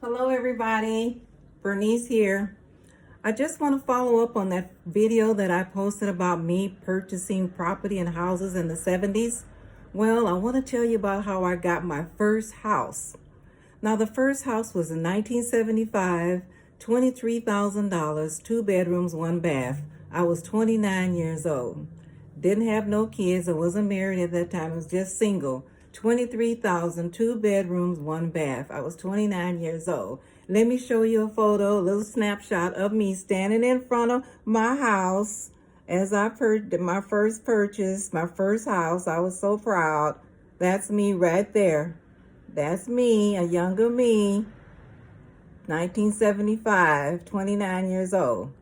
Hello everybody, Bernice here. I just want to follow up on that video that I posted about me purchasing property and houses in the 70s. Well, I want to tell you about how I got my first house. Now the first house was in 1975, $23,000, 2 bedrooms, 1 bath. I was 29 years old. Didn't have no kids. I wasn't married at that time. I was just single. 23,000, 2 bedrooms, 1 bath. I was 29 years old. Let me show you a photo, a little snapshot of me standing in front of my house as I did my first purchase, my first house. I was so proud. That's me right there. That's me, a younger me, 1975, 29 years old.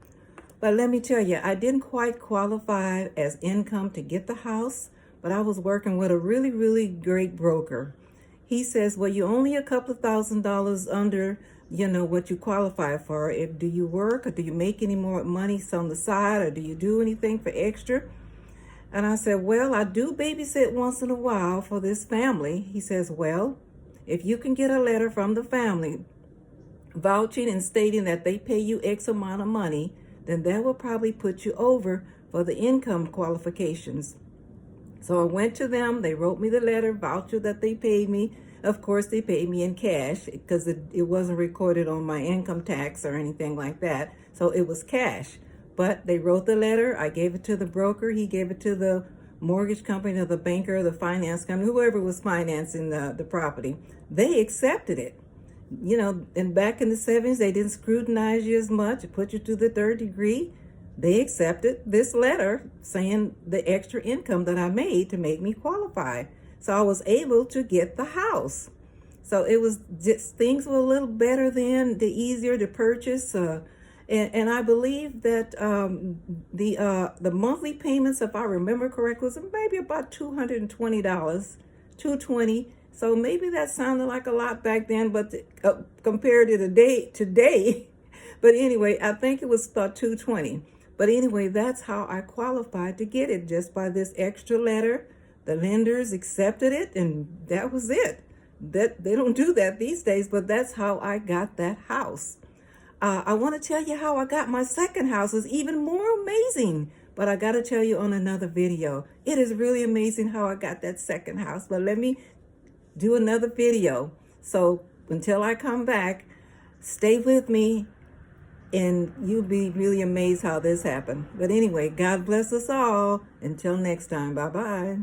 But let me tell you, I didn't quite qualify as income to get the house, but I was working with a really, really great broker. He says, well, you're only a couple of $1,000s under, what you qualify for. Do you work or do you make any more money on the side or do you do anything for extra? And I said, well, I do babysit once in a while for this family. He says, well, if you can get a letter from the family vouching and stating that they pay you X amount of money, then that will probably put you over for the income qualifications. So I went to them. They wrote me the letter, voucher that they paid me. Of course, they paid me in cash because it wasn't recorded on my income tax or anything like that. So it was cash. But they wrote the letter. I gave it to the broker. He gave it to the mortgage company or the banker or the finance company, whoever was financing the property. They accepted it. And back in the 70s, they didn't scrutinize you as much, put you to the third degree. They accepted this letter saying the extra income that I made to make me qualify. So I was able to get the house. So it was just, things were a little better then, the easier to purchase. And I believe that the monthly payments, if I remember correctly, was maybe about $220, $220. So maybe that sounded like a lot back then, but compared to today, but anyway, I think it was about $220. But anyway, that's how I qualified to get it, just by this extra letter. The lenders accepted it, and that was it. That they don't do that these days, but that's how I got that house. I want to tell you how I got my second house. Is even more amazing, but I got to tell you on another video. It is really amazing how I got that second house, but let me do another video. So until I come back, stay with me and you'll be really amazed how this happened. But anyway, God bless us all. Until next time, bye-bye.